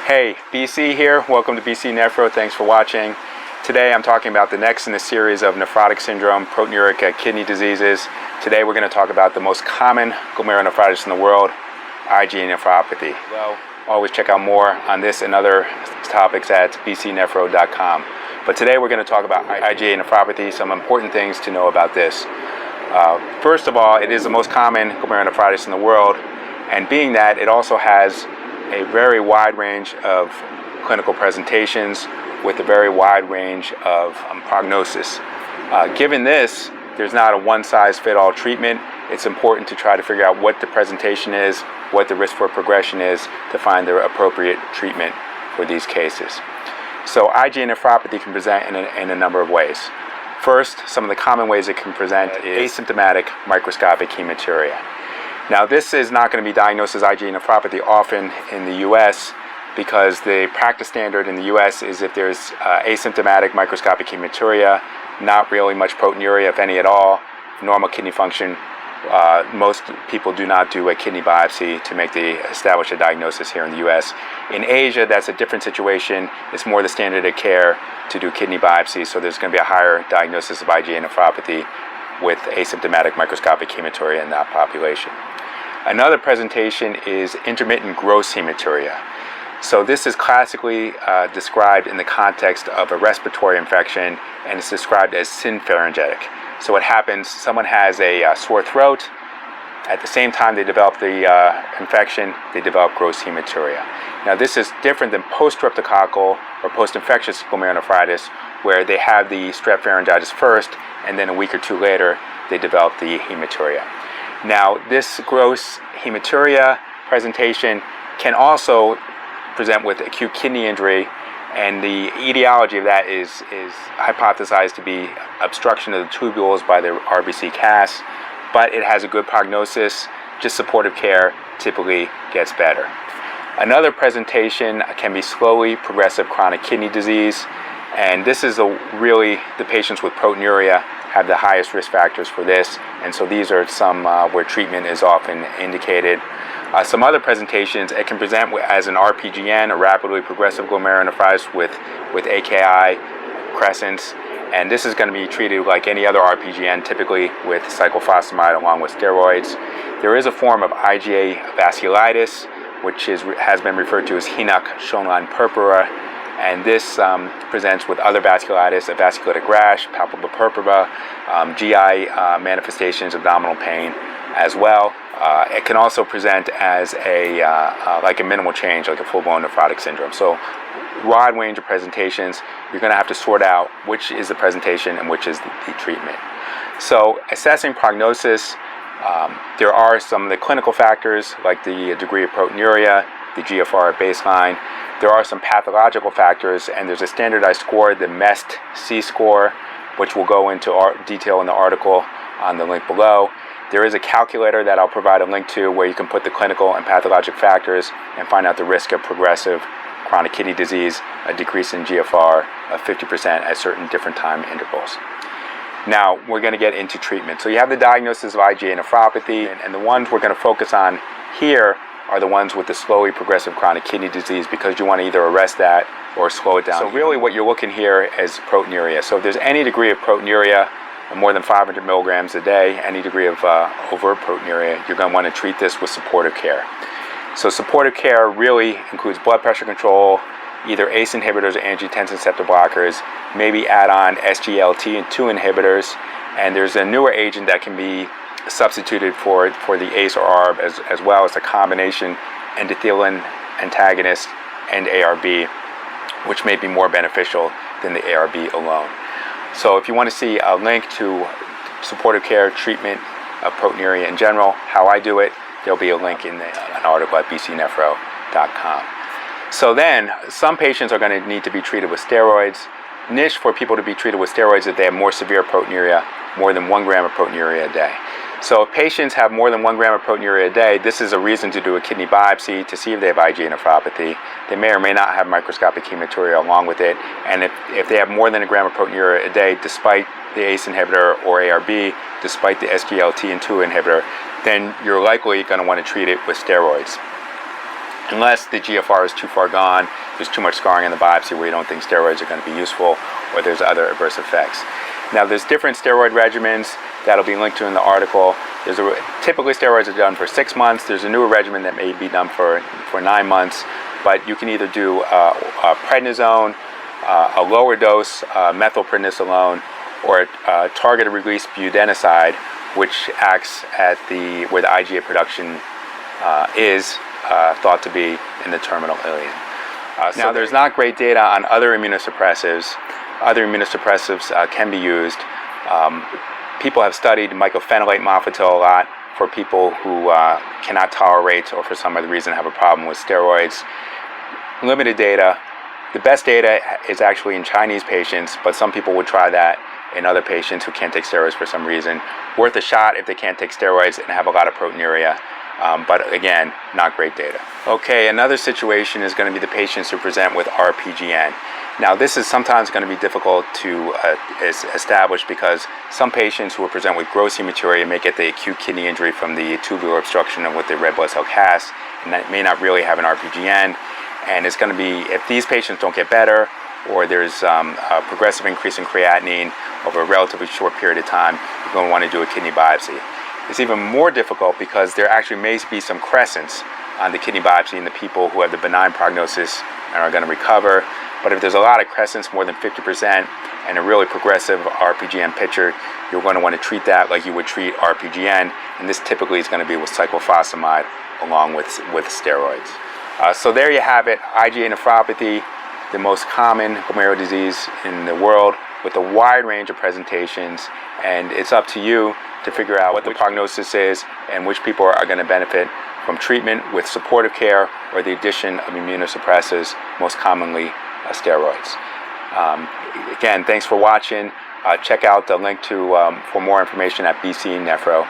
Hey, BC here. Welcome to BC Nephro. Thanks for watching. Today I'm talking about the next in the series of nephrotic syndrome, proteinuric kidney diseases. Today we're going to talk about the most common glomerulonephritis in the world, IgA Nephropathy. Well, always check out more on this and other topics at bcnephro.com. But today we're going to talk about IgA Nephropathy, some important things to know about this. First of all, it is the most common glomerulonephritis in the world, and being that it also has a very wide range of clinical presentations with a very wide range of prognosis. Given this, there's not a one-size-fits-all treatment. It's important to try to figure out what the presentation is, what the risk for progression is, to find the appropriate treatment for these cases. So IgA nephropathy can present in a number of ways. First, some of the common ways it can present is asymptomatic microscopic hematuria. Now, this is not going to be diagnosed as IgA nephropathy often in the U.S. because the practice standard in the U.S. is if there's asymptomatic microscopic hematuria, not really much proteinuria, if any at all, normal kidney function. Most people do not do a kidney biopsy to establish a diagnosis here in the U.S. In Asia, that's a different situation. It's more the standard of care to do kidney biopsy, so there's going to be a higher diagnosis of IgA nephropathy with asymptomatic microscopic hematuria in that population. Another presentation is intermittent gross hematuria. So this is classically described in the context of a respiratory infection, and it's described as synpharyngitic. So what happens, someone has a sore throat, at the same time they develop the infection, they develop gross hematuria. Now this is different than post-streptococcal or post-infectious glomerulonephritis, where they have the strep pharyngitis first, and then a week or two later they develop the hematuria. Now, this gross hematuria presentation can also present with acute kidney injury, and the etiology of that is hypothesized to be obstruction of the tubules by the RBC cas, but it has a good prognosis. Just supportive care typically gets better. Another presentation can be slowly progressive chronic kidney disease, and this is really the patients with proteinuria have the highest risk factors for this, and so these are some where treatment is often indicated. Some other presentations, it can present as an RPGN, a rapidly progressive glomerulonephritis with AKI crescents, and this is going to be treated like any other RPGN, typically with cyclophosphamide along with steroids. There is a form of IgA Vasculitis, which has been referred to as Henoch-Schönlein purpura, and this presents with other vasculitis, a vasculitic rash, palpable purpura, GI manifestations, abdominal pain as well. It can also present as like a minimal change, like a full-blown nephrotic syndrome. So, wide range of presentations. You're going to have to sort out which is the presentation and which is the treatment. So, assessing prognosis, there are some of the clinical factors like the degree of proteinuria, the GFR at baseline. There are some pathological factors, and there's a standardized score, the MEST-C score, which we'll go into detail in the article on the link below. There is a calculator that I'll provide a link to where you can put the clinical and pathologic factors and find out the risk of progressive chronic kidney disease, a decrease in GFR of 50% at certain different time intervals. Now, we're going to get into treatment. So you have the diagnosis of IgA nephropathy, and the ones we're going to focus on here are the ones with the slowly progressive chronic kidney disease, because you want to either arrest that or slow it down. So really what you're looking here is proteinuria. So if there's any degree of proteinuria, more than 500 milligrams a day, any degree of overt proteinuria, you're going to want to treat this with supportive care. So supportive care really includes blood pressure control, either ACE inhibitors or angiotensin receptor blockers, maybe add on SGLT2 inhibitors, and there's a newer agent that can be substituted for the ACE or ARB as well as a combination endothelin antagonist and ARB, which may be more beneficial than the ARB alone. So if you want to see a link to supportive care treatment of proteinuria in general, how I do it, there'll be a link in an article at bcnephro.com. So then, some patients are going to need to be treated with steroids. Niche for people to be treated with steroids if they have more severe proteinuria, more than 1 gram of proteinuria a day. So if patients have more than 1 gram of proteinuria a day, this is a reason to do a kidney biopsy to see if they have IgA nephropathy. They may or may not have microscopic hematuria along with it, and if they have more than 1 gram of proteinuria a day despite the ACE inhibitor or ARB, despite the SGLT2 inhibitor, then you're likely going to want to treat it with steroids. unless the GFR is too far gone, there's too much scarring in the biopsy where you don't think steroids are going to be useful, or there's other adverse effects. Now, there's different steroid regimens that'll be linked to in the article. Typically, steroids are done for 6 months. There's a newer regimen that may be done for 9 months, but you can either do prednisone, a lower dose methylprednisolone, or targeted release budenoside, which acts at where the IgA production is thought to be in the terminal ileum. Now, there's not great data on other immunosuppressives. Other immunosuppressives can be used. People have studied Mycophenolate Mofetil a lot for people who cannot tolerate or for some other reason have a problem with steroids. Limited data. The best data is actually in Chinese patients, but some people would try that in other patients who can't take steroids for some reason. Worth a shot if they can't take steroids and have a lot of proteinuria. But again, not great data. Okay, another situation is going to be the patients who present with RPGN. Now, this is sometimes going to be difficult to establish because some patients who present with gross hematuria may get the acute kidney injury from the tubular obstruction with the red blood cell cast, and that may not really have an RPGN. And it's going to be, if these patients don't get better, or there's a progressive increase in creatinine over a relatively short period of time, you're going to want to do a kidney biopsy. It's even more difficult because there actually may be some crescents on the kidney biopsy in the people who have the benign prognosis and are going to recover. But if there's a lot of crescents, more than 50%, and a really progressive RPGN picture, you're going to want to treat that like you would treat RPGN, and this typically is going to be with cyclophosphamide along with steroids. So there you have it, IgA nephropathy, the most common glomerular disease in the world, with a wide range of presentations, and it's up to you to figure out what the prognosis is and which people are going to benefit from treatment with supportive care or the addition of immunosuppressants, most commonly steroids. Again, thanks for watching. Check out the link for more information at bcnephro.com.